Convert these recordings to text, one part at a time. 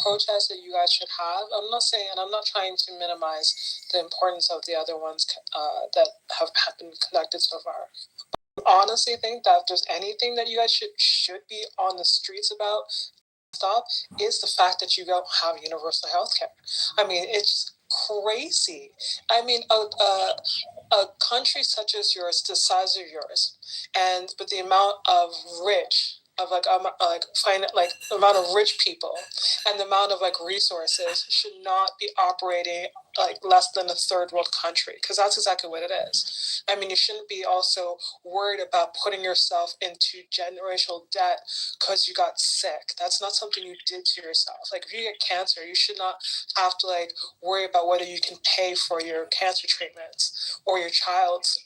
protests that you guys should have, I'm not trying to minimize the importance of the other ones that have been conducted so far. Honestly think that if there's anything that you guys should be on the streets about stop is the fact that you don't have universal health care. I mean, it's crazy. I mean, a country such as yours, the size of yours, and but the amount of the amount of rich people and the amount of resources should not be operating less than a third world country, because that's exactly what it is. I mean, you shouldn't be also worried about putting yourself into generational debt because you got sick. That's not something you did to yourself. Like, if you get cancer, you should not have to worry about whether you can pay for your cancer treatments or your child's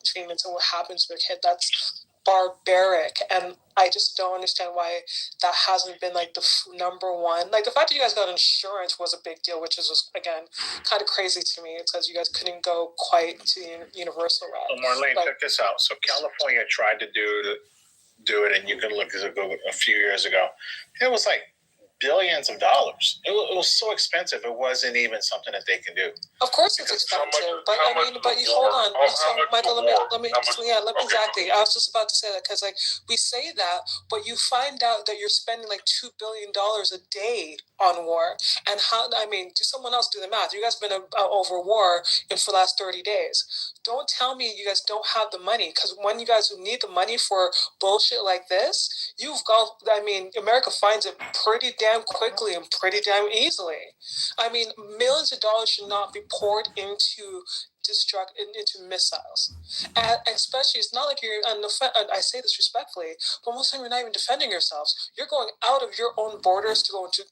treatments and what happens to your kid. That's barbaric, and I just don't understand why that hasn't been the number one. The fact that you guys got insurance was a big deal, which is again kind of crazy to me. It's because you guys couldn't go quite to the universal route. Well, Marlene, check this out. So California tried to do it, and you can look at Google a few years ago. It was billions of dollars. It was so expensive. It wasn't even something that they can do. Of course, it's expensive, but you hold on. So, Michael, let me exactly. I was just about to say that because we say that, but you find out that you're spending $2 billion a day on war, and do someone else do the math? You guys have been over war for the last 30 days. Don't tell me you guys don't have the money, because when you guys need the money for bullshit like this, America finds it pretty damn quickly and pretty damn easily. I mean, millions of dollars should not be poured into missiles, and especially it's not like you're. And I say this respectfully, but most of the time you're not even defending yourselves. You're going out of your own borders to go to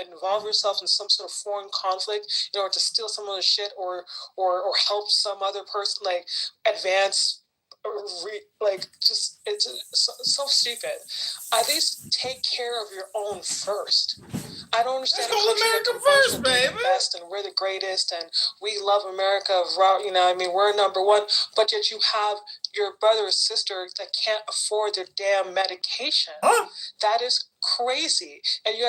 involve yourself in some sort of foreign conflict in order to steal some other shit or help some other person advance. It's so stupid. At least take care of your own first. I don't understand. Let's go America first, baby. Best, and we're the greatest, and we love America. We're number one. But yet you have your brother or sister that can't afford their damn medication. Huh? That is crazy. And you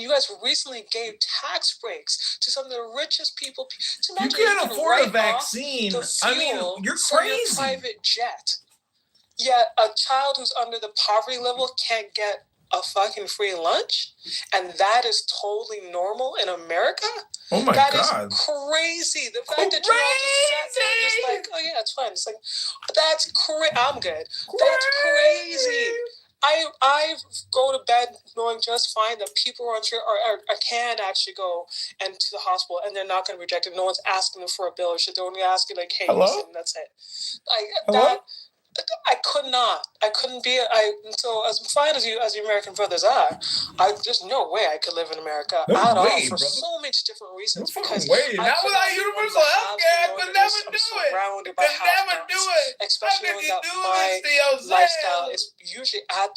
guys recently gave tax breaks to some of the richest people. You can't afford a vaccine. You're crazy. Your private jet. Yet a child who's under the poverty level can't get a fucking free lunch, and that is totally normal in America. Oh my God, that is crazy. The fact that you're all just sat there and just oh yeah, it's fine. It's that's crazy. I'm good. That's crazy. I go to bed knowing just fine that people are can actually go and to the hospital and they're not going to be rejected. No one's asking them for a bill or shit. They're only asking hey, hello? Listen, that's it. I could not. I couldn't be. So as fine as you American brothers are, there's no way I could live in America at all for so many different reasons. Because not without universal health care, I could never do it. Never do it. Especially knowing that my lifestyle is usually at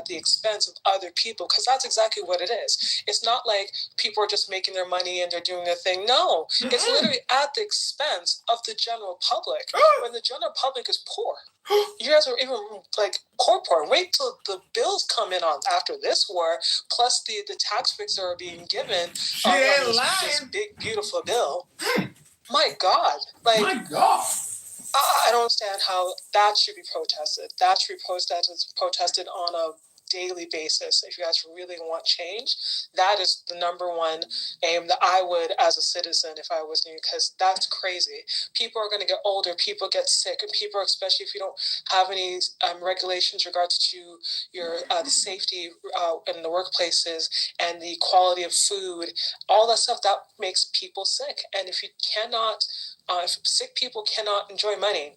the expense of other people, because that's exactly what it is. It's not like people are just making their money and they're doing their thing. No, it's literally at the expense of the general public. When the general public is poor. You guys are even poor. Wait till the bills come in on after this war, plus the tax breaks that are being given on this big beautiful bill. My God, my God. I don't understand how that should be protested. That should be protested on a daily basis. If you guys really want change, that is the number one aim that I would as a citizen if I was new, because that's crazy. People are going to get older, people get sick, and people, especially if you don't have any regulations regards to your the safety in the workplaces and the quality of food, all that stuff, that makes people sick. And if you cannot, if sick people cannot enjoy money,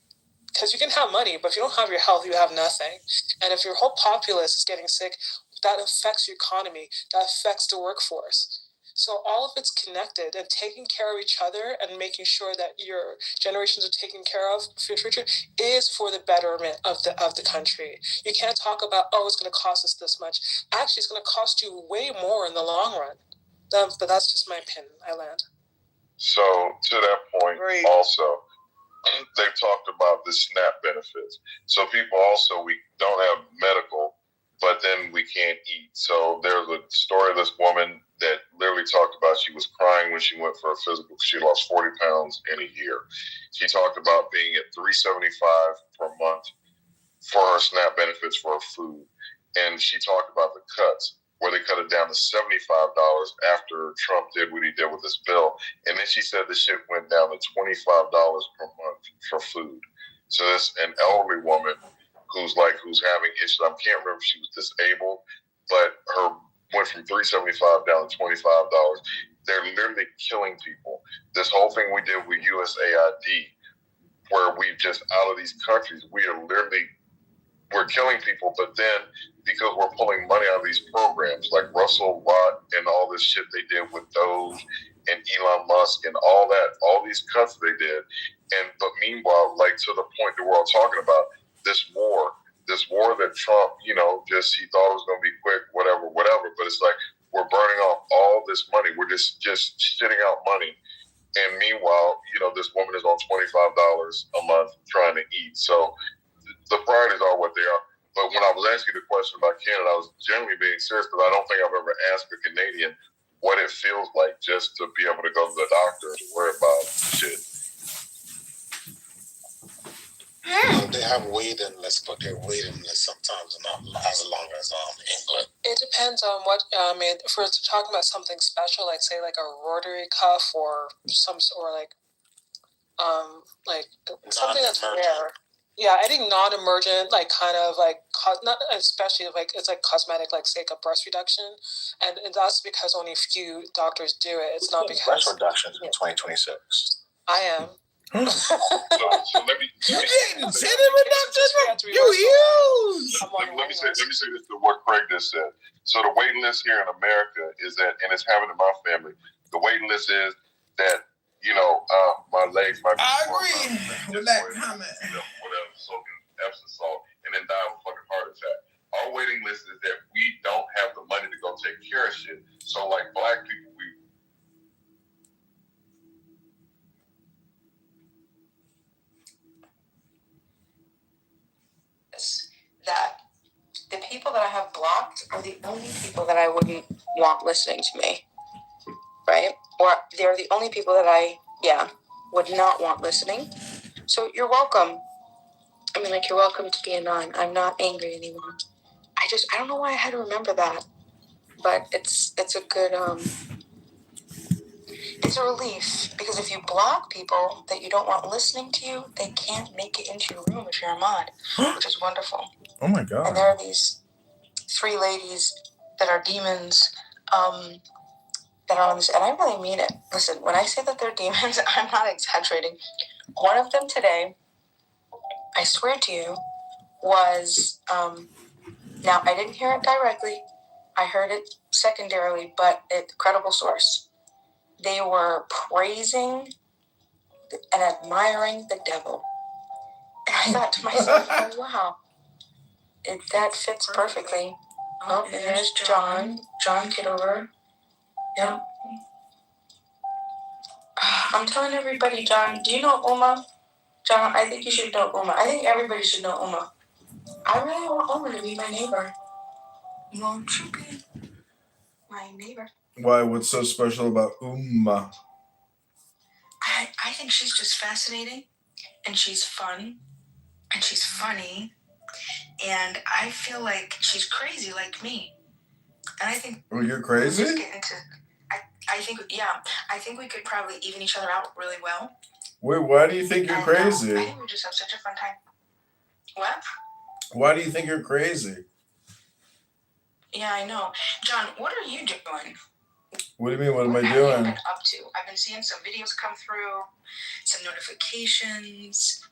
because you can have money, but if you don't have your health, you have nothing. And if your whole populace is getting sick, that affects your economy, that affects the workforce. So all of it's connected, and taking care of each other and making sure that your generations are taken care of for your future is for the betterment of the country. You can't talk about, it's going to cost us this much. Actually, it's going to cost you way more in the long run. But that's just my opinion. I land. So to that point, also, they've talked about the SNAP benefits. So people also, we don't have medical but then we can't eat. So there's a story of this woman that literally talked about she was crying when she went for a physical. She lost 40 pounds in a year. She talked about being at $375 per month for her SNAP benefits for her food. And she talked about the cuts, where they cut it down to $75 after Trump did what he did with this bill. And then she said the shit went down to $25 per month for food. So this an elderly woman who's having issues. I can't remember if she was disabled, but her went from $375 down to $25. They're literally killing people. This whole thing we did with USAID, where we just out of these countries, we're killing people, but then because we're pulling money out of these programs like Russell Watt and all this shit they did with Doge and Elon Musk and all these cuts they did. But meanwhile, like to the point that we're all talking about, this war that Trump, he thought it was going to be quick, whatever, but it's like we're burning off all this money. We're just shitting out money. And meanwhile, this woman is on $25 a month trying to eat. So the priorities are what they are. But when I was asking the question about Canada, I was generally being serious because I don't think I've ever asked a Canadian what it feels like just to be able to go to the doctor and worry about shit. They have waiting lists, but their waiting list sometimes not as long as England. It depends on what. If we're talking about something special, like say like a rotary cuff or something that's rare. Yeah, I think non-emergent, like kind of like not especially like it's like cosmetic, like say a breast reduction, and that's because only a few doctors do it. It's not because breast reductions in 2026. I am. So let me you getting titty reduction? You huge. Let me say this to what Craig just said. So the waiting list here in America is that, and it's happened in my family. The waiting list is that my legs might be. I agree with that comment. Whatever, soaking Epsom salt, and then die of a fucking heart attack. Our waiting list is that we don't have the money to go take care of shit. So like black people, that the people that I have blocked are the only people that I wouldn't want listening to me, right? Or they're the only people that I, would not want listening. So you're welcome. I mean, like, you're welcome to be a non. I'm not angry anymore. I don't know why I had to remember that, but it's a good, it's a relief, because if you block people that you don't want listening to you, they can't make it into your room if you're a mod, which is wonderful. Oh my God. And there are these 3 ladies that are demons, that are on this, and I really mean it. Listen, when I say that they're demons, I'm not exaggerating. One of them today, I swear to you, was, now I didn't hear it directly, I heard it secondarily, but it's a credible source. They were praising and admiring the devil. And I thought to myself, oh wow, that fits perfectly. Oh, and there's John Kitover. Yep. I'm telling everybody, John, do you know Uma? John, I think you should know Uma. I think everybody should know Uma. I really want Uma to be my neighbor. Won't you be my neighbor? Why? What's so special about Uma? I think she's just fascinating, and she's fun, and she's funny, and I feel like she's crazy like me. And I think... Oh, you're crazy? I think we could probably even each other out really well. Wait, why do you think you're crazy? I think we just have such a fun time. What? Why do you think you're crazy? Yeah, I know. John, what are you doing? What do you mean, what am I What have doing? you been up to? I've been seeing some videos come through, some notifications.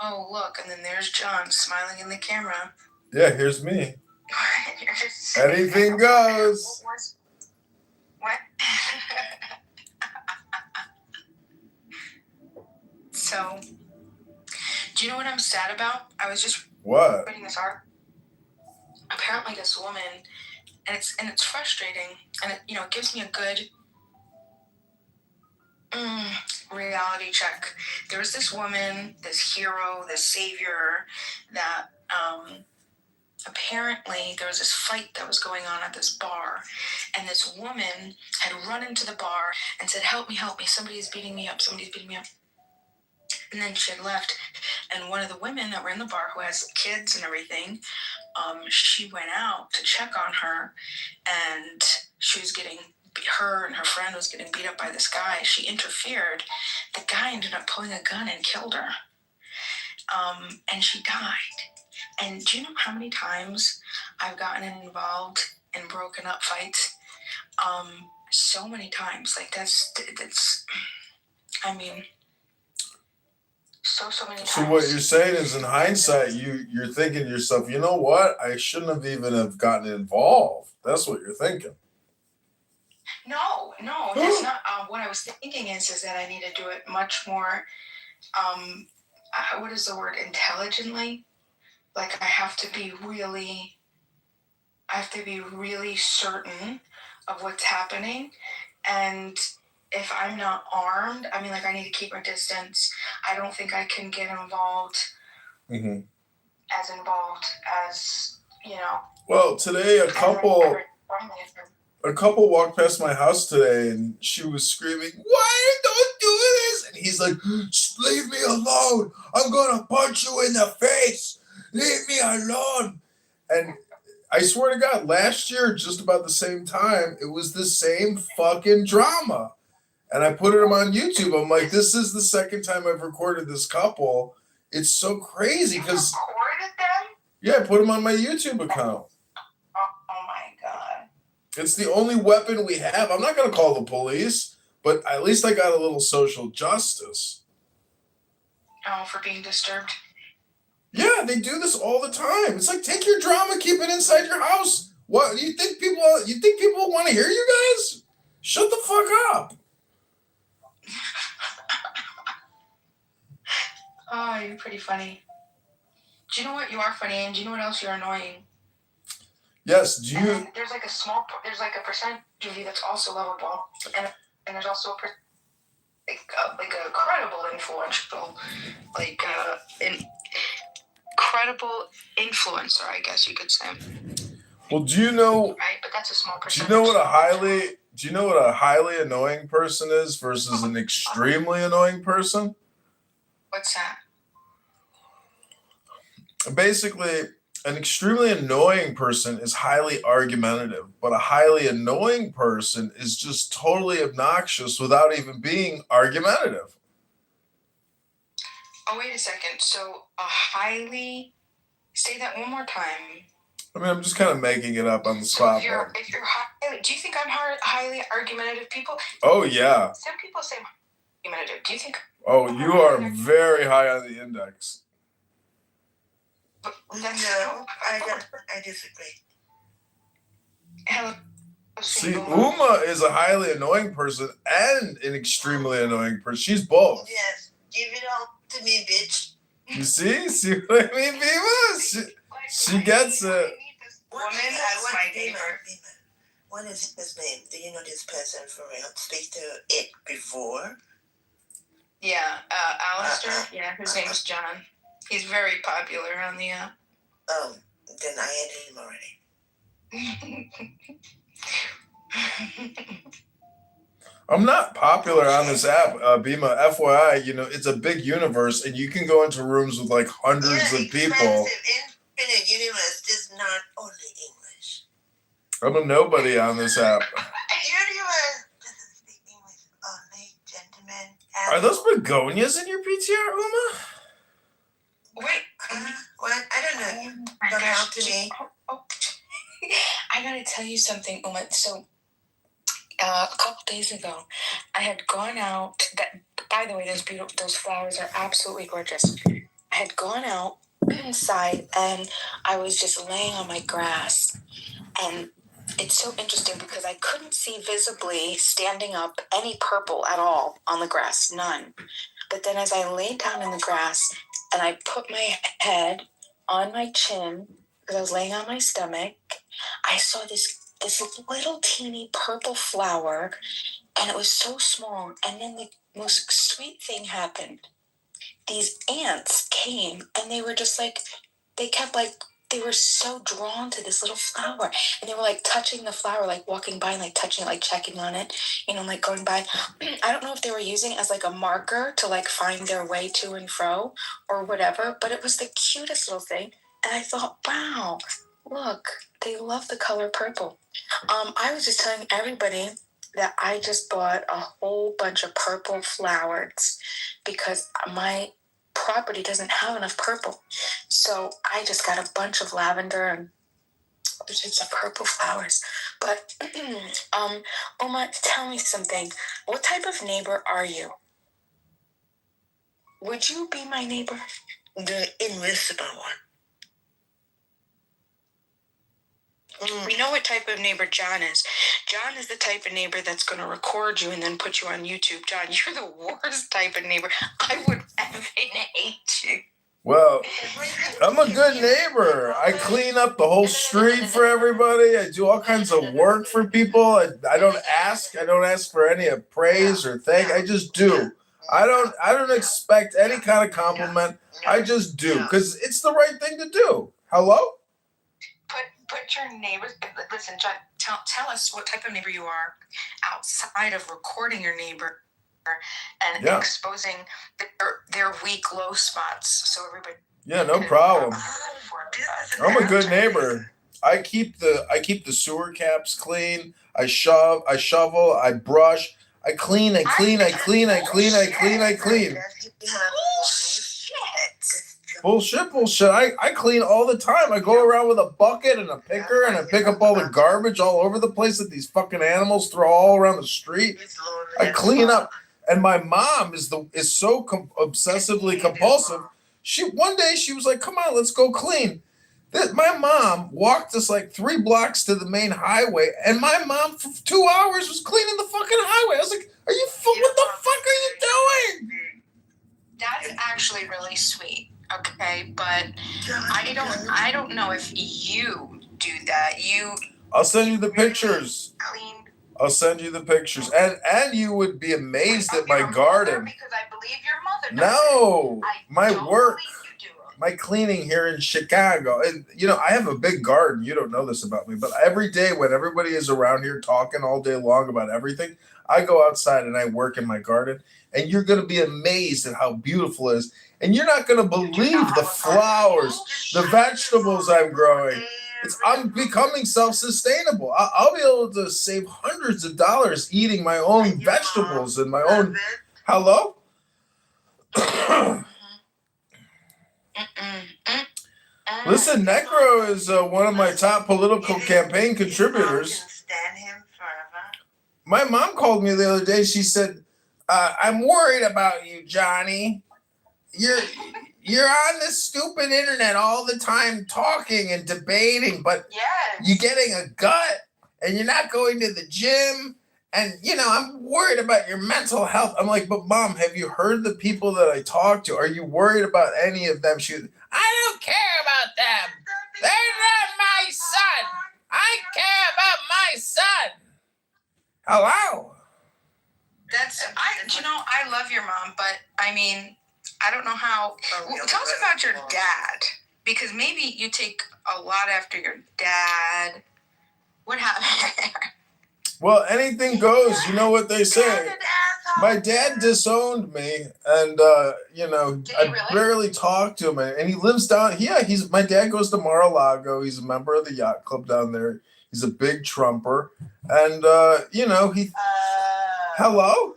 Oh, look, and then there's John smiling in the camera. Yeah, here's me. You're just Anything goes. What? So, do you know what I'm sad about? I was just reading this art. Apparently, this woman, and it's frustrating, and it gives me a good reality check. There was this woman, this hero, this savior that apparently there was this fight that was going on at this bar, and this woman had run into the bar and said, help me, somebody's beating me up. And then she had left, and one of the women that were in the bar, who has kids and everything, she went out to check on her, and her and her friend was getting beat up by this guy. She interfered. The guy ended up pulling a gun and killed her. And she died. And do you know how many times I've gotten involved in broken up fights? So many times. Like that's I mean, so many times. So what you're saying is, in hindsight, you're thinking to yourself, you know what? I shouldn't have even have gotten involved. That's what you're thinking. No, that's not. What I was thinking is that I need to do it much more. What is the word? Intelligently. Like I have to be really certain of what's happening, and if I'm not armed, I mean, like I need to keep my distance. I don't think I can get involved. Mm-hmm. As involved as Well, today a couple walked past my house today, and she was screaming, "Why don't do this?" And he's like, "Leave me alone! I'm gonna punch you in the face! Leave me alone!" And I swear to God, last year, just about the same time, it was the same fucking drama. And I put them on YouTube. I'm like, this is the second time I've recorded this couple. It's so crazy because. Recorded them? Yeah, I put them on my YouTube account. Oh my God. It's the only weapon we have. I'm not going to call the police, but at least I got a little social justice. Oh, for being disturbed? Yeah, they do this all the time. It's like, take your drama, keep it inside your house. What, you think people want to hear you guys? Shut the fuck up. Oh, you're pretty funny. Do you know what? You are funny, and do you know what else? You're annoying. Yes, do you... And there's like a percentage of you that's also lovable, and there's also a credible influential, incredible influencer, I guess you could say. Well, do you know... Right, but that's a small percentage. Do you know what a highly annoying person is versus an extremely annoying person? What's that? Basically, an extremely annoying person is highly argumentative, but a highly annoying person is just totally obnoxious without even being argumentative. Oh, wait a second. So say that one more time. I mean, I'm just kind of making it up on the spot. If you're do you think I'm highly argumentative people? Oh, yeah. Some people say I'm argumentative. Do you think? Oh, you are very high on the index. No, I disagree. Hello. See, Uma is a highly annoying person and an extremely annoying person. She's both. Yes, give it all to me, bitch. You see what I mean, Beaver? She gets it. Woman as my neighbor. What is his name? Do you know this person for real? Speak to it before? Yeah, Alistair. Yeah, his name is John. He's very popular on the app. Oh, then I added him already. I'm not popular on this app, Bima. FYI, it's a big universe, and you can go into rooms with like hundreds of people. Infinite universe is not only English. I'm a nobody on this app. Universe doesn't speak English only, gentlemen. Are those begonias in your PTR, Uma? Wait. What? I don't know. Don't help to me. I gotta tell you something, Uma. So, a couple days ago, I had gone out. By the way, those flowers are absolutely gorgeous. I had gone out inside, and I was just laying on my grass, and it's so interesting because I couldn't see visibly standing up any purple at all on the grass, none. But then as I laid down in the grass and I put my head on my chin because I was laying on my stomach, I saw this little teeny purple flower, and it was so small. And then the most sweet thing happened. These ants came, and they were just like, they kept like they were so drawn to this little flower, and they were like touching the flower, like walking by and like touching it, like checking on it, like going by. I don't know if they were using it as like a marker to like find their way to and fro or whatever, but it was the cutest little thing. And I thought, wow, look, they love the color purple. I was just telling everybody that I just bought a whole bunch of purple flowers because my property doesn't have enough purple. So I just got a bunch of lavender and other types of purple flowers. But Oma, tell me something. What type of neighbor are you? Would you be my neighbor? The invisible one. We know what type of neighbor John is. John is the type of neighbor that's going to record you and then put you on YouTube. John, you're the worst type of neighbor. I would effing hate you. Well, I'm a good neighbor. I clean up the whole street for everybody. I do all kinds of work for people. I don't ask. I don't ask for any praise or thank. I just do. I don't expect any kind of compliment. I just do because it's the right thing to do. Hello? Put your neighbors. Listen, John. Tell us what type of neighbor you are outside of recording your neighbor and exposing their weak, low spots, so everybody. Yeah, no problem. I'm a good neighbor. I keep the sewer caps clean. I shovel. I brush. I clean. Bullshit. I clean all the time. I go around with a bucket and a picker and I pick up all the garbage all over the place that these fucking animals throw all around the street. I clean up. And my mom is so obsessively compulsive. One day she was like, "Come on, let's go clean." My mom walked us like 3 blocks to the main highway, and my mom for 2 hours was cleaning the fucking highway. I was like, what the fuck are you doing? That's actually really sweet. Okay, but I don't know if you do that. I'll send you the pictures. Clean. I'll send you the pictures, and you would be amazed at my garden. Because I believe your mother. No, my work, my cleaning here in Chicago, and I have a big garden. You don't know this about me, but every day when everybody is around here talking all day long about everything, I go outside and I work in my garden, and you're going to be amazed at how beautiful it is, and you're not going to believe the flowers, the vegetables I'm growing. I'm becoming self-sustainable. I'll be able to save hundreds of dollars eating my own vegetables and my own. Hello? Listen, Necro is one of my top political campaign contributors. Stand him forever. My mom called me the other day. She said, "I'm worried about you, Johnny. You're on this stupid internet all the time talking and debating, but you're getting a gut and you're not going to the gym. And, I'm worried about your mental health." I'm like, "But Mom, have you heard the people that I talk to? Are you worried about any of them?" "I don't care about them. They're not my son. I care about my son." Hello? I love your mom, but I mean, I don't know how. Tell us about your dad, because maybe you take a lot after your dad. What happened there? Well, anything goes. You know what they say. My dad disowned me, and I barely talk to him. And he lives down. My dad goes to Mar-a-Lago. He's a member of the yacht club down there. He's a big Trumper, and he. Hello.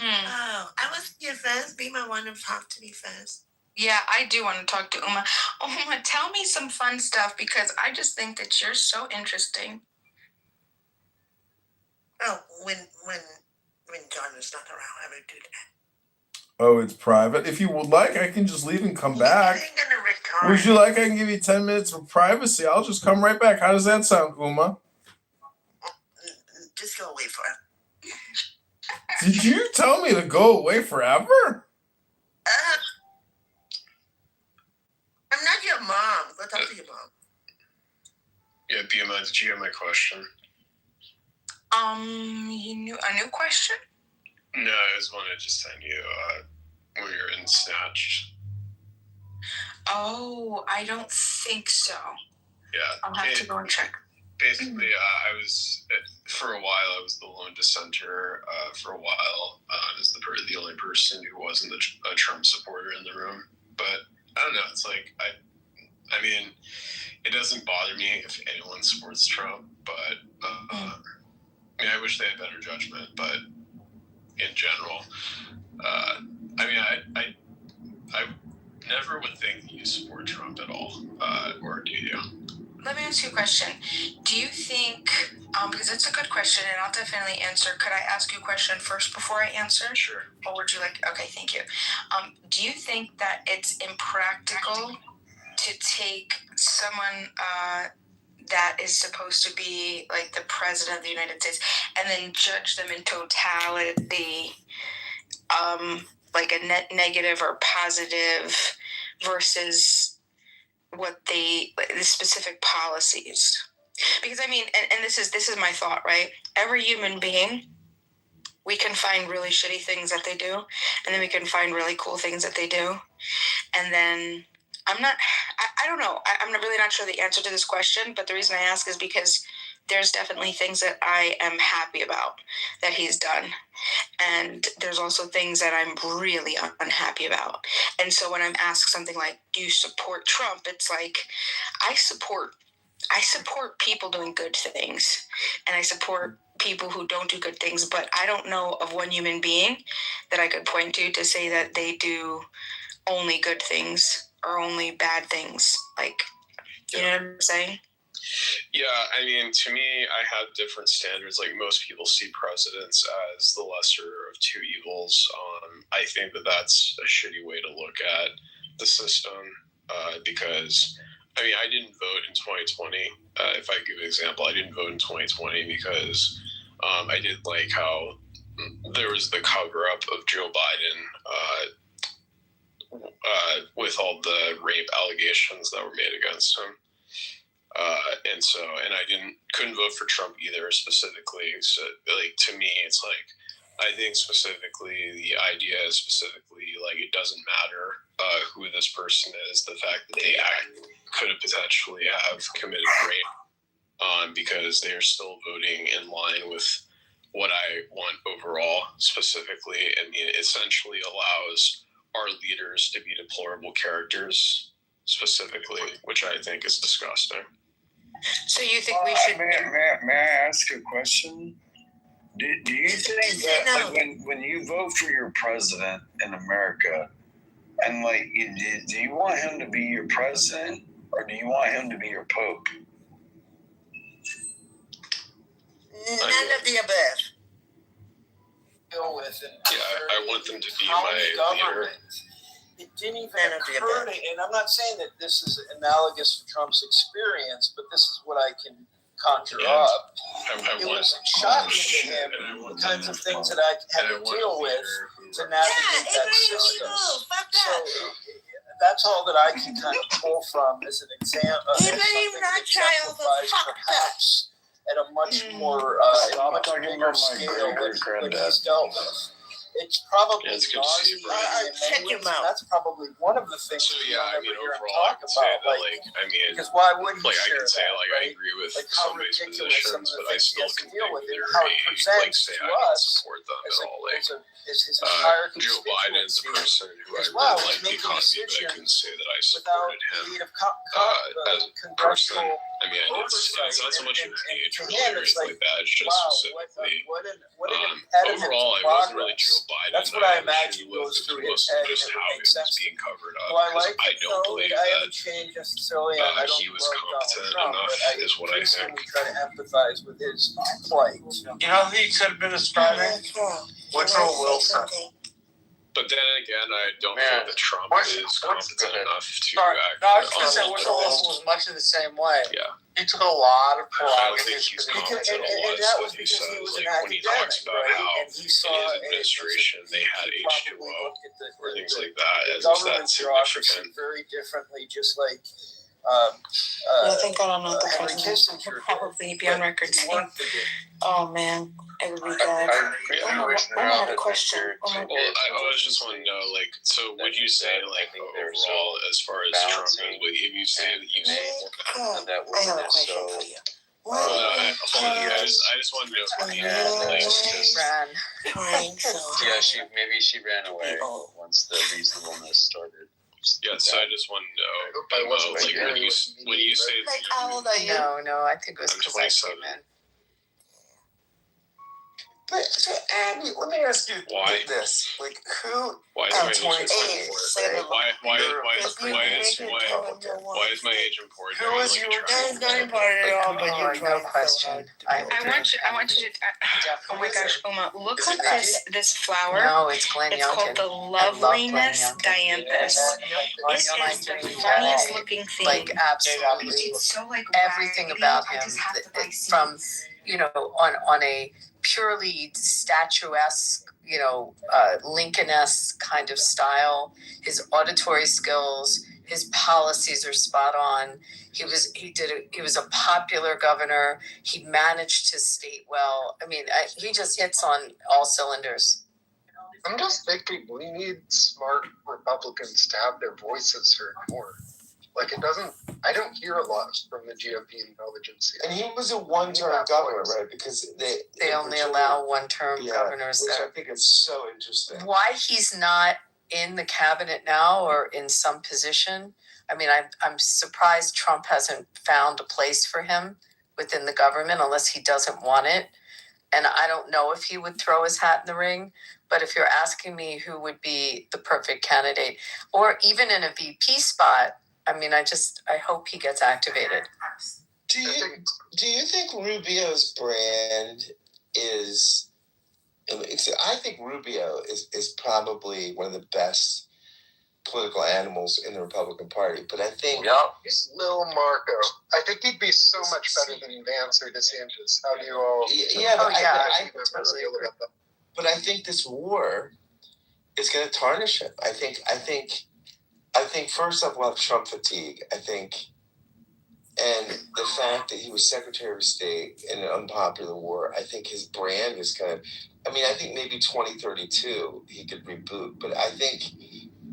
Oh, I was here first. Be my one to talk to me first. Yeah, I do want to talk to Uma. Uma, tell me some fun stuff, because I just think that you're so interesting. Oh, when John is not around, I would do that. Oh, it's private. If you would like, I can just leave and come back. Would you like? I can give you 10 minutes of privacy. I'll just come right back. How does that sound, Uma? Just go away forever. Did you tell me to go away forever? I'm not your mom. Go talk to your mom. Yeah, BMI, did you hear my question? A new question? No, I was wanted to just send you when you're in Snatched. Oh, I don't think so. Yeah. I'll have to go and check. Basically, I was for a while. I was the lone dissenter for a while. As the only person who wasn't a Trump supporter in the room. But I don't know. It's like I mean, it doesn't bother me if anyone supports Trump, but I mean, I wish they had better judgment. But in general, I mean, I never would think that you support Trump at all, or do you? Let me ask you a question. Do you think, because it's a good question and I'll definitely answer, could I ask you a question first before I answer? Sure. Or would you like, okay, thank you. Do you think that it's impractical to take someone that is supposed to be like the president of the United States and then judge them in totality, like a net negative or positive versus what the specific policies? Because I mean, and this is my thought, right? Every human being, we can find really shitty things that they do, and then we can find really cool things that they do, and then I don't know. I'm really not sure the answer to this question, but the reason I ask is because there's definitely things that I am happy about that he's done. And there's also things that I'm really unhappy about. And so when I'm asked something like, do you support Trump? It's like, I support people doing good things. And I support people who don't do good things. But I don't know of one human being that I could point to say that they do only good things or only bad things. Like, you know what I'm saying? Yeah, I mean, to me, I have different standards. Like, most people see presidents as the lesser of two evils. I think that that's a shitty way to look at the system because, I mean, I didn't vote in 2020. If I give an example, I didn't vote in 2020 because I didn't like how there was the cover-up of Joe Biden with all the rape allegations that were made against him. And I couldn't vote for Trump either specifically. So like, to me, it's like, I think specifically the idea is specifically like, it doesn't matter who this person is, the fact that they could have potentially have committed rape because they're still voting in line with what I want overall specifically. I mean, it essentially allows our leaders to be deplorable characters specifically, which I think is disgusting. So you think we should? May I ask a question? Do you think that like, when you vote for your president in America, and like, do you want him to be your president or do you want him to be your pope? None of the above. I want them to be my leader. It didn't even occur to, and I'm not saying that this is analogous to Trump's experience, but this is what I can conjure up. It was shocking to him the kinds of things that I had to deal with to navigate that system. So that's all that I can kind of pull from as an example. Something that exemplifies perhaps at a much more, bigger scale what he's dealt with. It's probably nauseating. That's probably one of the things. So yeah, I mean, overall, I can say that, like, I mean, because why wouldn't like, I can say, that, like, right? I agree with like how somebody's ridiculous some positions, of the but I things he still has to can deal with think it, how it like, presents say to I don't us support them as at all. Like, his entire Joe Biden's a person who I well, really like the making economy, but I couldn't say that I without supported him need of as a person. congressional I mean, it's not so much of age or areas like that. It's just wow, specifically. what an impediment Overall, to it wasn't really progress. Joe Biden. That's what I imagine goes through his head, just and how it it makes was sense. being covered up. Do I like I don't believe I haven't that changed necessarily. I don't he was love competent Donald Trump, enough, but is what I think. try to empathize with his plight. You know who he could have been describing? Woodrow Wilson. But then again, I don't think that Trump is competent enough to act. No, I was going to say Woodrow Wilson was much in the same way. Yeah. He took a lot of I don't think prerogatives. he's competent on a lot of stuff he says. Like, when he talks about how in his administration they had H2O or things like that, as if that's significant. Very differently, just like thank God I'm not the Henry president. Kissinger. Probably be on record saying, "Oh man, it would be bad." I agree with had a question. Well, I was just want to know, like, so would you say, like, overall, as far as Trump is, if you say that you I have a question for you. I just want to know from you, like, Ran. Trying so Yeah, she ran away once the reasonableness started. yeah, so I just want to know, like, when you say that like, how old are you? No, I think it was I'm because I 27. came in. But Abby, let me ask you this: like, who why is Oh, my age 28. important? Why is my age important? Who is like, your- That is not important at all, but you're No trying question. so hard. I want you to. Oh my gosh, Uma, look Is at it this flower. No, it's Glenn It's Youngkin. called the I love Glenn Loveliness Youngkin. Dianthus. It It my is the dream funniest guy. looking thing. Like, absolutely. It's so like Everything raggedy. about I him, just have to buy seeds. from, on a purely statuesque, Lincoln-esque kind of style. His auditory skills, his policies are spot on. He was a popular governor. He managed his state well. I mean, he just hits on all cylinders. I'm just thinking we need smart Republicans to have their voices heard more. Like, I don't hear a lot from the GOP intelligence yet. And he was a one-term governor, right? Because They only allow one-term governors which there. I think is so interesting. Why he's not in the cabinet now or in some position? I mean, I'm surprised Trump hasn't found a place for him within the government unless he doesn't want it. And I don't know if he would throw his hat in the ring. But if you're asking me who would be the perfect candidate, or even in a VP spot, I mean, I hope he gets activated. Do you think Rubio's brand is? I think Rubio is probably one of the best political animals in the Republican Party. But I think He's Lil Marco. I think he'd be so much better than Vance or DeSantis. How do you all? I totally agree. But I think this war is going to tarnish him. I think first up we'll have Trump fatigue. I think, and the fact that he was Secretary of State in an unpopular war, I think his brand is kind of. I mean, I think maybe 2032 he could reboot, but I think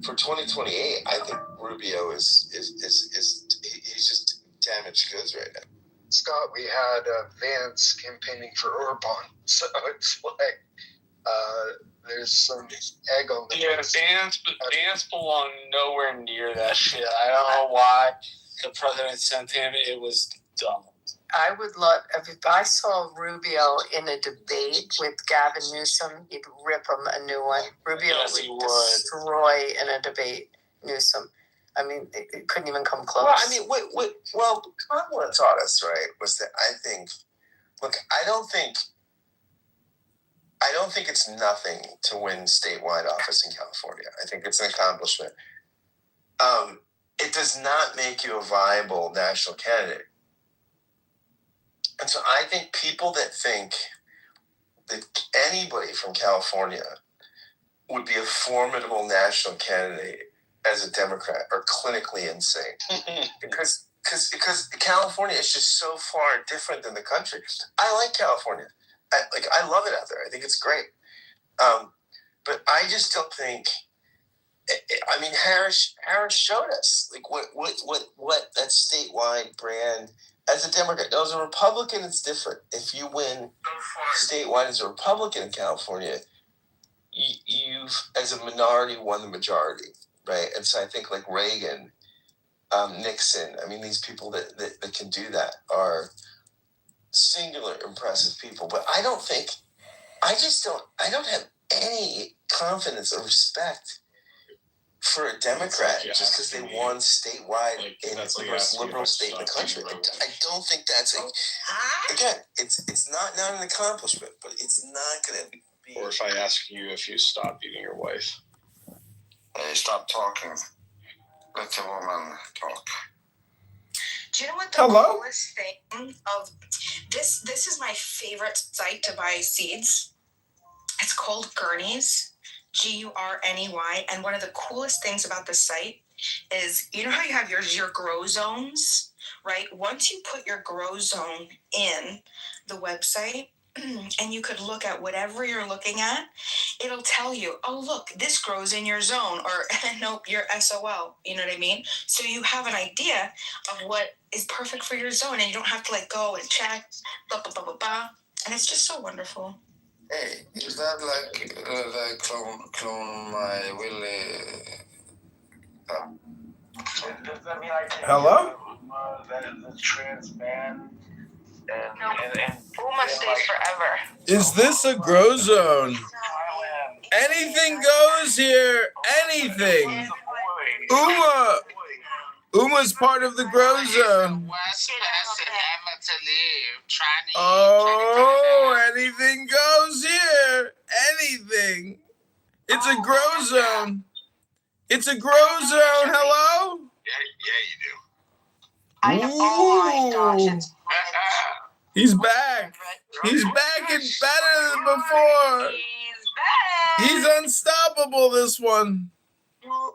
for 2028, I think Rubio is he's just damaged goods right now. Scott, we had Vance campaigning for Orban, so it's like there's some egg on the Vance belonged nowhere near that shit. I don't know why the president sent him. It was dumb. I would love, if I saw Rubio in a debate with Gavin Newsom, he'd rip him a new one. Rubio would destroy in a debate Newsom. I mean, it couldn't even come close. Well, I mean, what Kamala taught us, right, was that I think don't think it's nothing to win statewide office in California. I think it's an accomplishment. It does not make you a viable national candidate. And so I think people that think that anybody from California would be a formidable national candidate as a Democrat are clinically insane. because California is just so far different than the country. I like California. I love it out there. I think it's great. But I just don't think. I mean, Harris showed us what that statewide brand as a Democrat. Now, as a Republican, it's different. If you win statewide as a Republican in California, you've as a minority won the majority, right? And so I think like Reagan, Nixon. I mean, these people that can do that are singular impressive people. But I don't have any confidence or respect for a Democrat just because they won statewide in the most liberal state in the country. I don't think that's again, it's not an accomplishment, but it's not going to be. Or if I ask you if you stop beating your wife. Hey, stop talking. Let the woman talk. Do you know what the coolest thing of this? This is my favorite site to buy seeds. It's called Gurney's, Gurney. And one of the coolest things about this site is, you know how you have your grow zones, right? Once you put your grow zone in the website, and you could look at whatever you're looking at, it'll tell you, oh, look, this grows in your zone, or nope, you're SOL. You know what I mean? So you have an idea of what is perfect for your zone, and you don't have to like go and check, blah, blah, blah, blah, blah. And it's just so wonderful. Hey, is that like the clone my Willie? Does that mean I can Hello? that is a trans man? And Uma stays forever. Is this a grow zone? Anything goes here. Anything. Uma's part of the grow zone. Oh, anything goes here. Anything. It's a grow zone. It's a grow zone. Hello? I know. Oh my gosh, it's He's back. He's back and better than before. He's back. He's unstoppable, this one. Uma,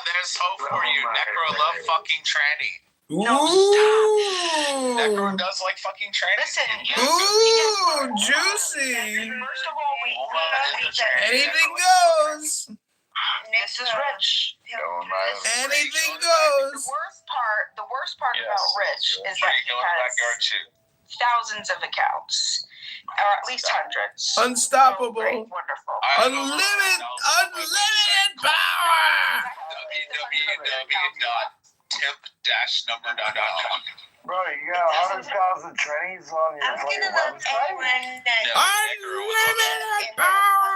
there's hope for you. Necro love fucking tranny. Ooh. Necro does like fucking tranny. Listen, Ooh, juicy. first of all, Anything goes. this is Rich. Anything goes. The worst part about Rich is that he has thousands of accounts, or at least hundreds. Unstoppable. Great, wonderful. Unlimited power. www.temp-number.com. Bro, you got 100,000 trannies on your fucking website? Unlimited power.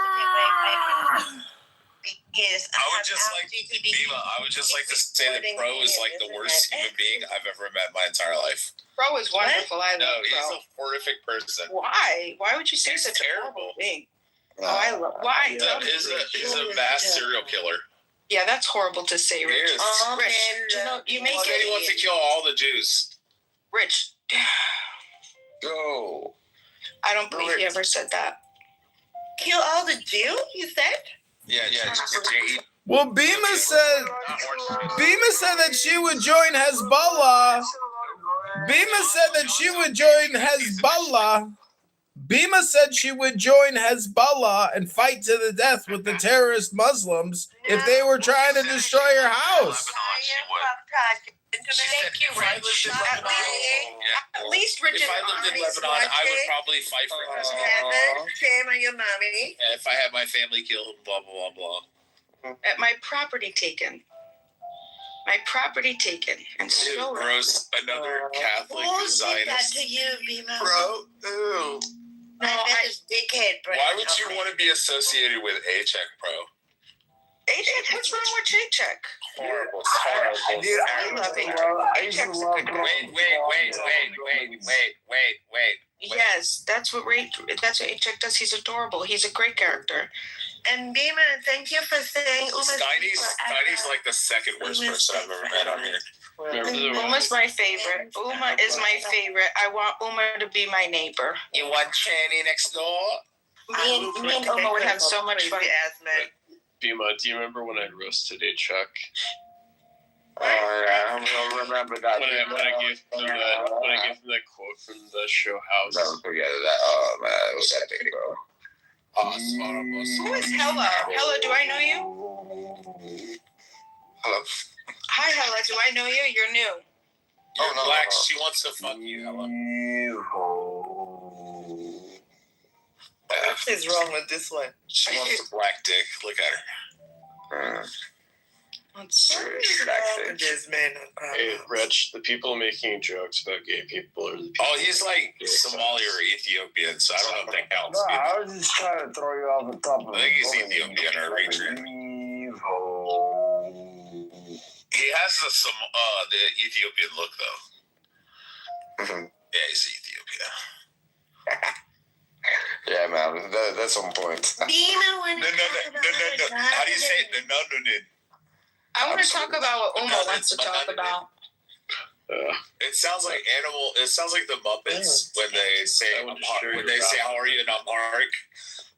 Yes, I would just like Viva. I would just like to say that Pro is like the worst human being I've ever met in my entire life. Pro is wonderful. I No, love he's Pro. a horrific person. Why? Why would you say He's such terrible. a horrible thing? I love. Why? He's a mass serial killer. Yeah, that's horrible to say, Rich. He is. Rich, you make He wants to kill all the Jews. Rich. Go. I don't believe he ever said that. Kill all the Jews, you said? Yeah. Well, Bima said that she would join Hezbollah. Bima said that she would join Hezbollah. Bima said she would join Hezbollah and fight to the death with the terrorist Muslims if they were trying to destroy her house. Thank you, Rich. At least Rich is If I lived in Lebanon, I would probably fight for Hezbollah. Shame on your mommy. And if I had my family killed, blah, blah, blah, blah. My property taken. My property taken. And Dude, so gross. Another Catholic Who did that Zionist. to you, Bima? Bro, ew. I bet his dickhead, bro. Why would you want to be associated with A-Check, bro? A-Check? What's wrong with J-Check? Horrible. Dude, I love it. I used to love Wait. Yes, that's what A-Check does. He's adorable. He's a great character. And Bima, thank you for saying Skydy's like the second worst person I've ever met on here. Uma's my favorite. Uma is my favorite. I want Uma to be my neighbor. You want Channy next door? Me and Uma would have so much fun. Bima, do you remember when I roasted A-Check? Oh yeah, I don't remember that. When I gave him that quote from the show House. Never forget that. Oh man, it was epic, bro. Who is Hella? Hella, do I know you? Hello. Hi, Hella. Do I know you? You're new. You're black. She wants to fuck you, Hella. What is wrong with this one? She wants a black dick. Look at her. Let's This man. Hey, Rich, the people making jokes about gay people are the people. Oh, he's like Somali or Ethiopian, so I don't know if that counts. No, I was just trying to throw you off the top of I think he's Ethiopian or Eritrean. He has the Ethiopian look, though. Yeah, he's Ethiopian. Yeah, man, that's on point. No. How do you say it? No. I want to talk about what Uma wants to talk about. It sounds like the Muppets when they say how are you in Amharic.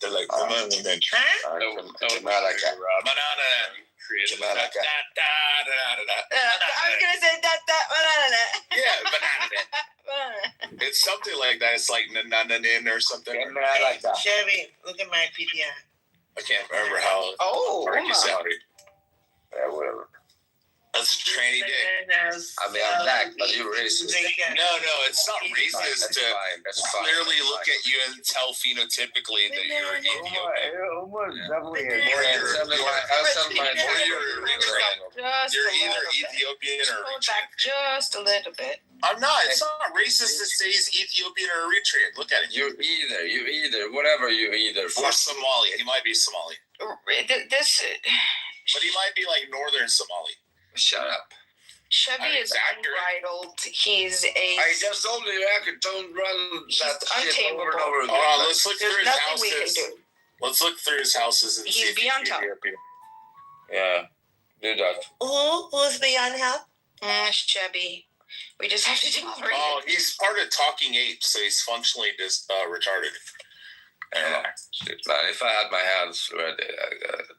They're like banana. I was gonna say that. that banana? Yeah, banana. It's something like that. It's like nananin or something. Yeah, I like that. Chevy, look at my PTR. I can't remember how. Oh, you sound. Yeah, whatever. That's tranny dick. I mean, I'm black, but you're racist. No, it's not racist to clearly look at you and tell phenotypically that you're Ethiopian. You're either Ethiopian or Pull it back just a little bit. I'm not. It's not racist to say he's Ethiopian or Eritrean. Look at it. You're either, whatever you're either. Or Somali. He might be Somali. This. But he might be like northern Somali. Shut up. Chevy is unbridled. He's a. I just told you I could don't run that shit over and over again. Let's look through his houses. We can do. Let's look through his houses and see if he's beyond help. Yeah, do that. Who's beyond help? Chevy. We just have to tolerate it. Oh, he's part of Talking Apes, so he's functionally retarded. If I had my hands ready,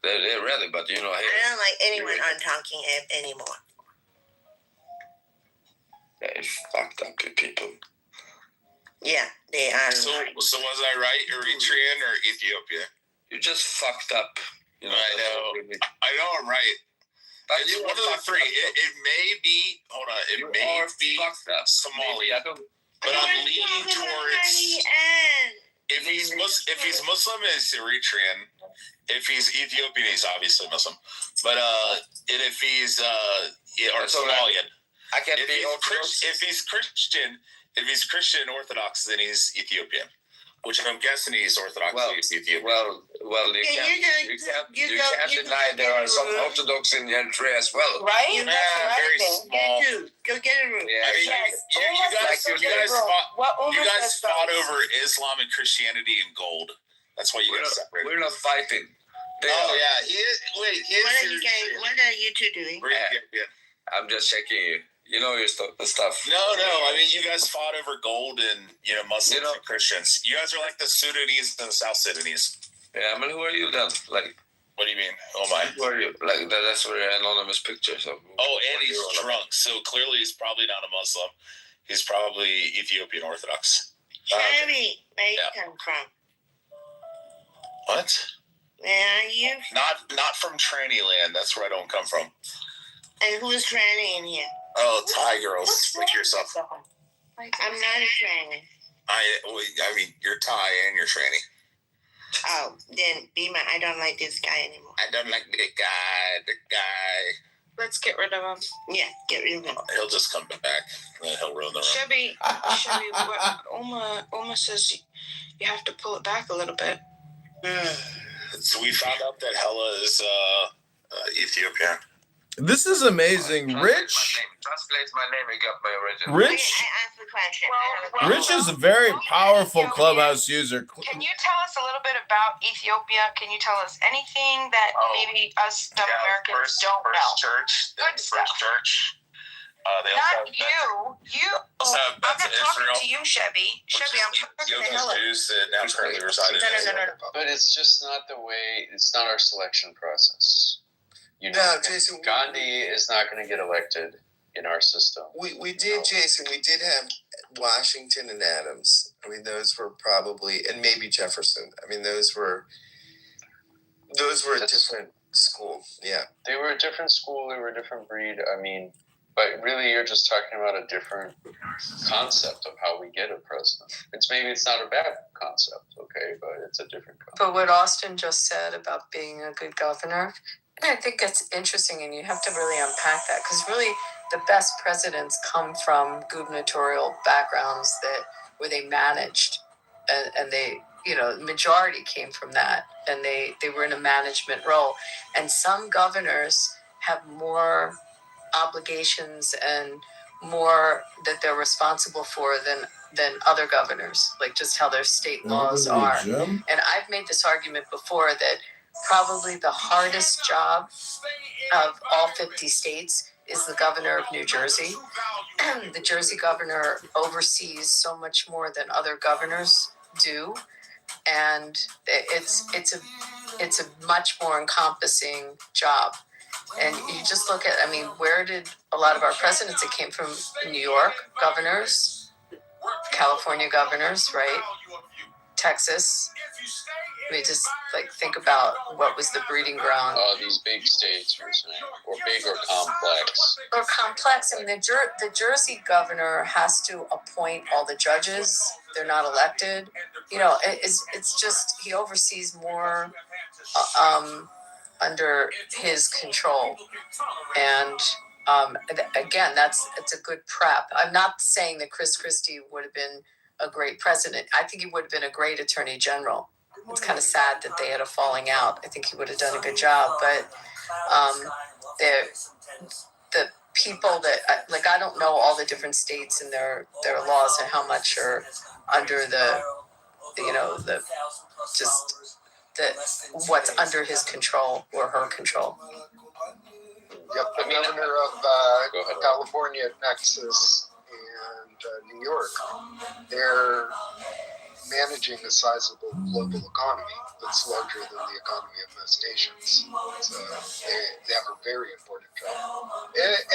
they're ready, but you know, I don't like anyone on Talking Ape anymore. They fucked up the people. Yeah, they are. So was I right? Eritrean or Ethiopia? You just fucked up. You know, I know I'm right. But it's one of the three. It may be. Hold on. It may be Somalia, but I'm leaning towards. If he's Muslim, it's Eritrean. If he's Ethiopian, he's obviously Muslim. But and if he's or Somalian, I can't be if he's Christian Orthodox, then he's Ethiopian. Which I'm guessing he's Orthodox Ethiopian. Well, you can't deny there are some Orthodox in Eritrea as well. Right? Yeah, very small. Go get a room. Yeah, you guys fought over Islam and Christianity and gold. That's why you guys separated. We're not fighting. He is. Wait, What are you two doing? I'm just checking you. You know your stuff. No. I mean, you guys fought over gold and Muslims and Christians. You guys are like the Sudanese and the South Sudanese. Yeah, I mean, who are you then? Like, what do you mean? Oh my. Who are you? Like that's where your anonymous picture. So. And he's drunk. So clearly, he's probably not a Muslim. He's probably Ethiopian Orthodox. Chevy, where you come from? What? Where are you? Not from tranny land. That's where I don't come from. And who's tranny in here? Oh, Thai girls. Stick to yourself. I'm not a tranny. I mean, you're Thai and you're tranny. Oh, then I don't like this guy anymore. I don't like the guy. Let's get rid of him. Yeah, get rid of him. He'll just come back. And then he'll ruin the room. Chevy, what Oma says you have to pull it back a little bit. So we found out that Hella is Ethiopian. This is amazing. Rich. Translate my name and got my original. Rich. I asked the question. Rich is a very powerful Clubhouse user. Can you tell us a little bit about Ethiopia? Can you tell us anything that maybe us dumb Americans don't know? First church. Not you. I'm not talking to you, Chevy. Chevy, I'm talking to Helen. Jews that now currently reside in No. But it's just not the way. It's not our selection process. Jason. Gandhi is not going to get elected in our system. We did, Jason. We did have Washington and Adams. I mean, those were probably, and maybe Jefferson. I mean, those were a different school. Yeah, they were a different school. They were a different breed. I mean, but really, you're just talking about a different concept of how we get a president. It's not a bad concept, okay, but it's a different concept. But what Austin just said about being a good governor, I think that's interesting, and you have to really unpack that, because really the best presidents come from gubernatorial backgrounds where they managed, and they, the majority came from that, and they were in a management role. And some governors have more obligations and more that they're responsible for than other governors, like just how their state laws are. And I've made this argument before that probably the hardest job of all 50 states is the governor of New Jersey. The Jersey governor oversees so much more than other governors do, and it's a much more encompassing job. And you just look at, I mean, where did a lot of our presidents, it came from New York governors, California governors, right? Texas. I mean, just like think about what was the breeding ground. Oh, these big states, you're saying, or big or complex. Or complex. I mean, the Jersey governor has to appoint all the judges. They're not elected. You know, it's just he oversees more under his control. And again, it's a good prep. I'm not saying that Chris Christie would have been a great president. I think he would have been a great attorney general. It's kind of sad that they had a falling out. I think he would have done a good job, but the people that I don't know all the different states and their laws and how much are under the what's under his control or her control. Yep, the governor of California, Texas, and New York, they're managing a sizable global economy that's larger than the economy of most nations. So they have a very important job.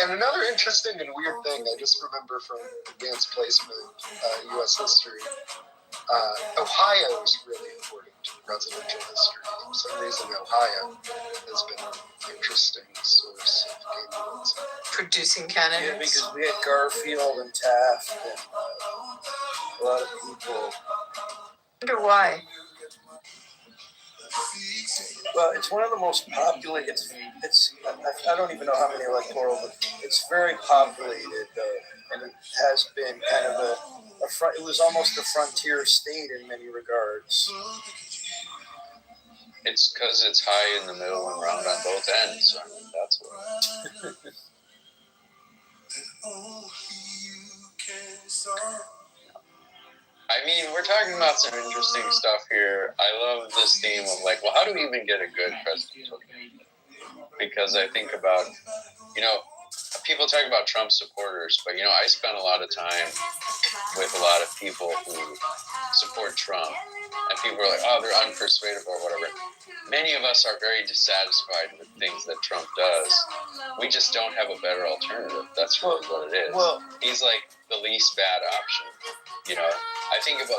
And another interesting and weird thing, I just remember from advanced placement, U.S. history, Ohio is really important to presidential history. For some reason, Ohio has been an interesting source of candidates. Producing candidates? Yeah, because we had Garfield and Taft and a lot of people. I wonder why. Well, it's one of the most populated. It's I don't even know how many electoral, but it's very populated, and it has been kind of it was almost a frontier state in many regards. It's because it's high in the middle and round on both ends. I mean, that's what. I mean, we're talking about some interesting stuff here. I love this theme of like, well, how do we even get a good presidential candidate? Because I think about, people talk about Trump supporters, but, I spent a lot of time with a lot of people who support Trump. And people are like, oh, they're unpersuadable or whatever. Many of us are very dissatisfied with things that Trump does. We just don't have a better alternative. That's really what it is. Well, he's like the least bad option. I think about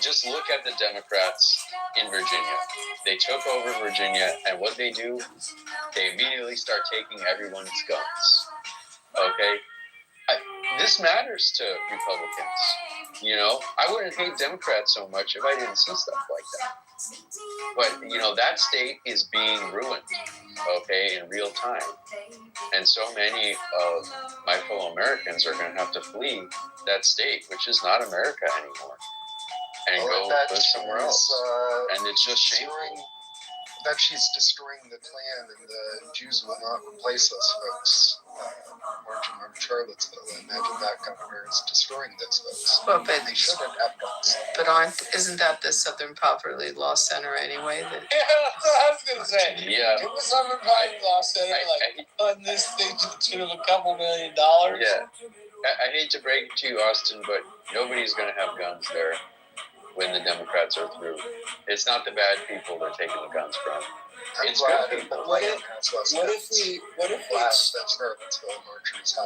just look at the Democrats in Virginia. They took over Virginia, and what they do, they immediately start taking everyone's guns. Okay? This matters to Republicans. I wouldn't hate Democrats so much if I didn't see stuff like that. But, that state is being ruined, okay, in real time. And so many of my fellow Americans are going to have to flee that state, which is not America anymore, and go live somewhere else. And it's just shameful. That she's destroying the Klan and the Jews will not replace those folks. Marching on Charlottesville, I imagine that governor is destroying those folks. Well, but they shouldn't have guns. But isn't that the Southern Poverty Law Center anyway? Yeah, that's what I was going to say. Yeah. It was Southern Poverty Law Center, on this thing to the tune of $2 million. Yeah. I hate to break it to you, Austin, but nobody's going to have guns there when the Democrats are through. It's not the bad people they're taking the guns from. It's good people. What if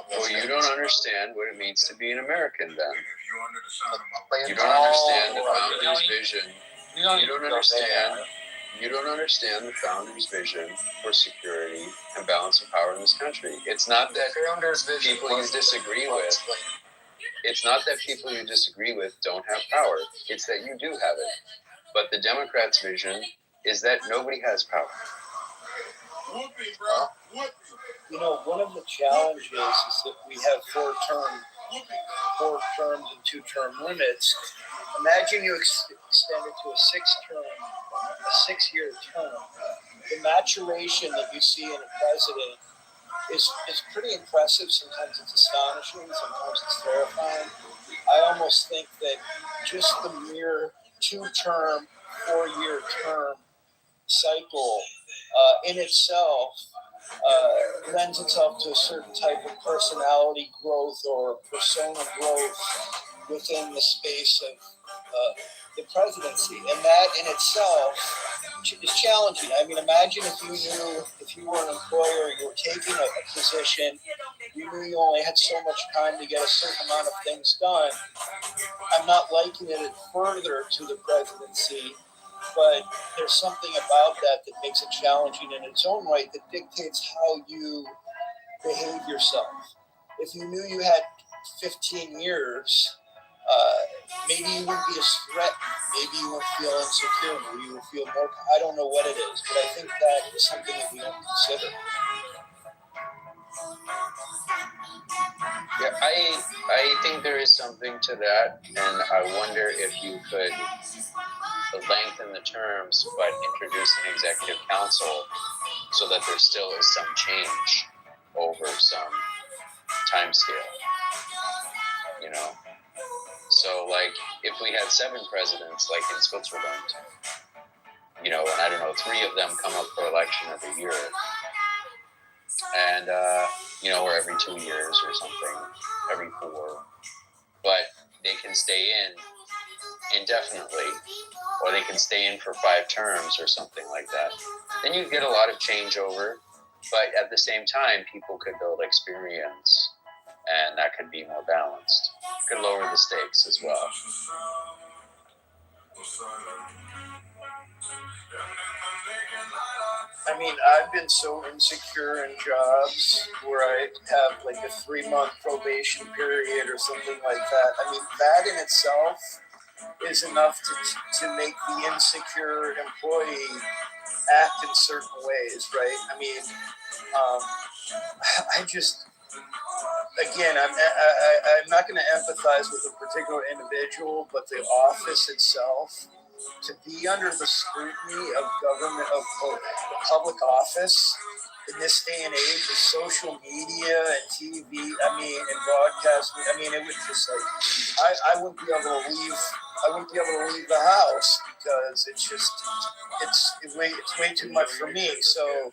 Well, you don't understand what it means to be an American then. You don't understand the founders' vision. You don't understand the founders' vision for security and balance of power in this country. It's not that people you disagree with. It's not that people you disagree with don't have power. It's that you do have it. But the Democrats' vision is that nobody has power. One of the challenges is that we have 4 terms and 2-term limits. Imagine you extend it to a 6-year term. The maturation that you see in a president is pretty impressive. Sometimes it's astonishing, sometimes it's terrifying. I almost think that just the mere 2-term, 4-year term cycle in itself lends itself to a certain type of personality growth or persona growth within the space of the presidency. And that in itself is challenging. I mean, imagine if you were an employer, you were taking a position, you knew you only had so much time to get a certain amount of things done. I'm not likening it further to the presidency, but there's something about that makes it challenging in its own right that dictates how you behave yourself. If you knew you had 15 years, maybe you wouldn't be as threatened. Maybe you wouldn't feel insecure. Maybe you would feel more. I don't know what it is, but I think that is something that we don't consider. Yeah, I think there is something to that, and I wonder if you could lengthen the terms, but introduce an executive council so that there still is some change over some time scale. You know, so like if we had 7 presidents, like in Switzerland, you know, and I don't know, 3 of them come up for election every year, and you know, or every 2 years or something, every 4, but they can stay in indefinitely, or they can stay in for 5 terms or something like that. Then you get a lot of changeover, but at the same time, people could build experience, and that could be more balanced. Could lower the stakes as well. I mean, I've been so insecure in jobs where I have like a 3-month probation period or something like that. I mean, that in itself is enough to make the insecure employee act in certain ways, right? I mean, I just, again, I'm not going to empathize with a particular individual, but the office itself, to be under the scrutiny of government, of public office in this day and age with social media and TV, I mean, and broadcasting, I mean, it was just like, I wouldn't be able to leave the house because it's way too much for me. So,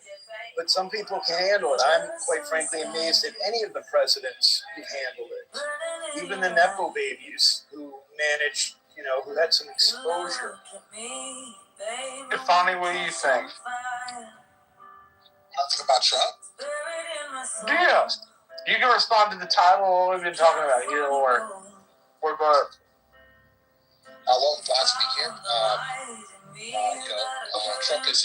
but some people can handle it. I'm quite frankly amazed at any of the presidents who handled it. Even the Nepo babies who managed, you know, who had some exposure. Fonny, what do you think? Nothing about Trump? Yeah. You can respond to the title of what we've been talking about here, or both. Well, I'm glad to be here. Trump is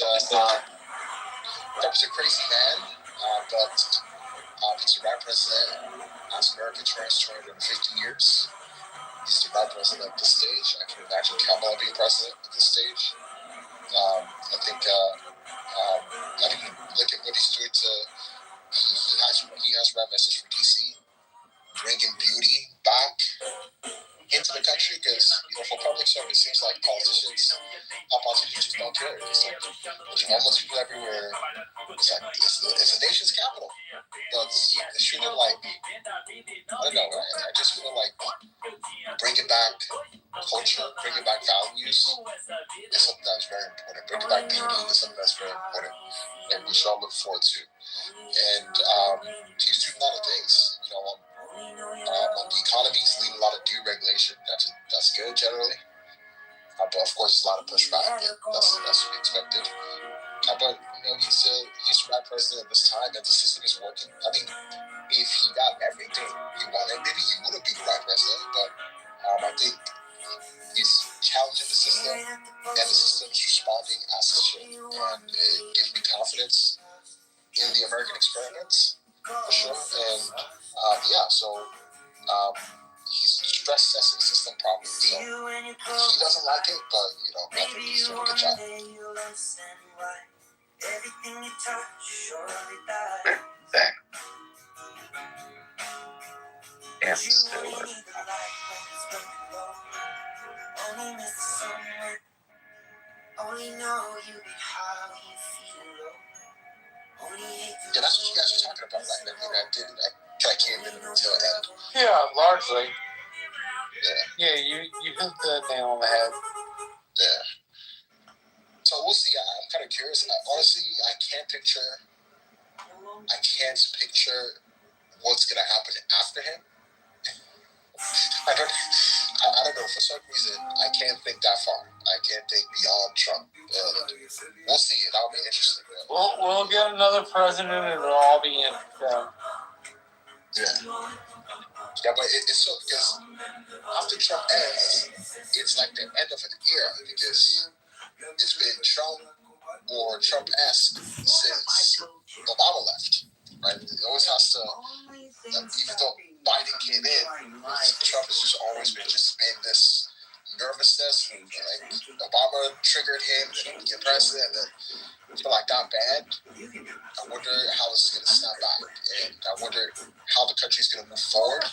a crazy man, but he's the right president. As America turns 250 years, he's the right president at this stage. I can imagine Kamala being president at this stage. I think look at what he's doing to. He has right message for DC, bringing beauty back into the country, because for public service, it seems like politicians just don't care. It's like there's homeless people everywhere. It's like it's a nation's capital, but it shouldn't like I don't know. I just feel like bringing back culture, bringing back values is something that's very important. Bringing back beauty is something that's very important, and we should all look forward to. And he's doing a lot of things. The economy's leading a lot of deregulation. That's good generally. But of course, there's a lot of pushback. That's to be expected. But he's the right president at this time, and the system is working. I mean, if he got everything he wanted, maybe he would have been the right president. But I think he's challenging the system, and the system's responding as it should. And it gives me confidence in the American experiments, for sure. And he's stress testing the system properly. So he doesn't like it, but I think he's doing a good job. And Stiller. Yeah, that's what you guys are talking about, right? I came in until the end. Yeah, largely. Yeah, you hit the nail on the head. Yeah. So we'll see. I'm kind of curious. Honestly, I can't picture what's gonna happen after him. I don't know. For some reason, I can't think that far. I can't think beyond Trump. We'll see. That'll be interesting. We'll get another president and it'll all be in. Yeah, but it's so because after Trump ends, it's like the end of an era because it's been Trump or Trump-esque since Obama left, right? It always has to, even though Biden came in, Trump has just always been this nervousness. Like Obama triggered him, then he became president, and then it's been like that bad. I wonder how this is going to snap back, and I wonder how the country's going to move forward.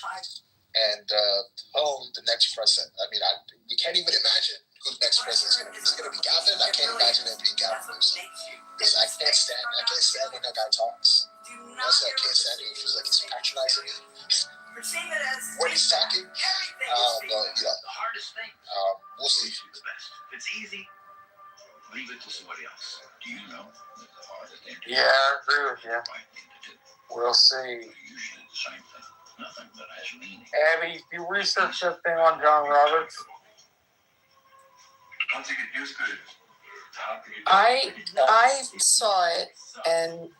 And the next president. I mean, we can't even imagine who the next president is going to be. Is it going to be Gavin? I can't imagine it being Gavin. Because I can't stand when that guy talks. Honestly, I can't stand it. It feels like he's patronizing me when he's talking. But we'll see. It's easy. Leave it to somebody else. Do you know? Yeah, I agree with you. We'll see. Abby, you researched that thing on John Roberts? I saw it, and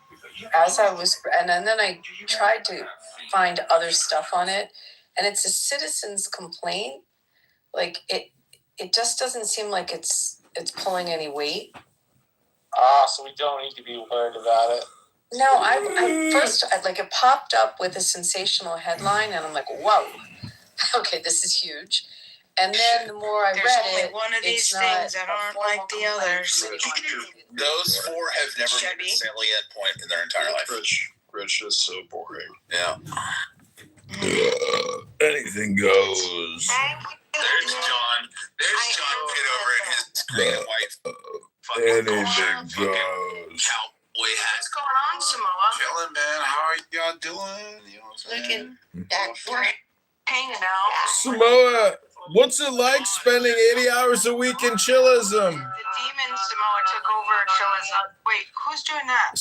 as I was, and then I tried to find other stuff on it, and it's a citizen's complaint. Like it just doesn't seem like it's pulling any weight. So we don't need to be worried about it. No, I first it popped up with a sensational headline, and I'm like, whoa, okay, this is huge. And then the more I read it, one of these things that aren't like the others. Those four have never made a salient point in their entire life. Rich is so boring. Yeah. Anything goes. There's John Kitover and his great wife. Anything goes. Cowboy hat. What's going on, Samoa? Chilling, man. How are y'all doing? You know what I'm saying? Looking that we're hanging out. Samoa, what's it like spending 80 hours a week in chillism? The demon Samoa took over chillism. Wait, who's doing that?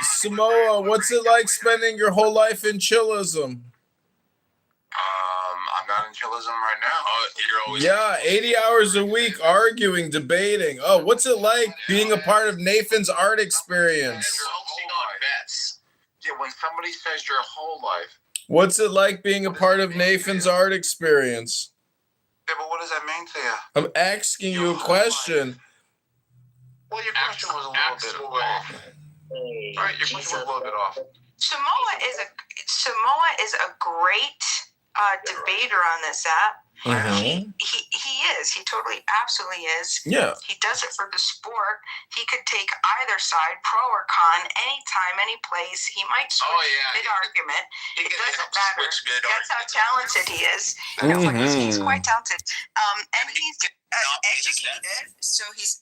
Samoa, what's it like spending your whole life in chillism? I'm not in chillism right now. You're always 80 hours a week arguing, debating. Oh, what's it like being a part of Nathan's art experience? Yeah, when somebody says your whole life. What's it like being a part of Nathan's art experience? Yeah, but what does that mean to you? I'm asking you a question. Well, your question was a little bit off. Right, your question was a little bit off. Samoa is a great debater on this app. Mm-hmm. He is. He totally, absolutely is. Yeah. He does it for the sport. He could take either side, pro or con, anytime, any place. He might switch mid-argument. It doesn't matter. That's how talented he is. Mm-hmm. He's quite talented. And he's educated, so he's...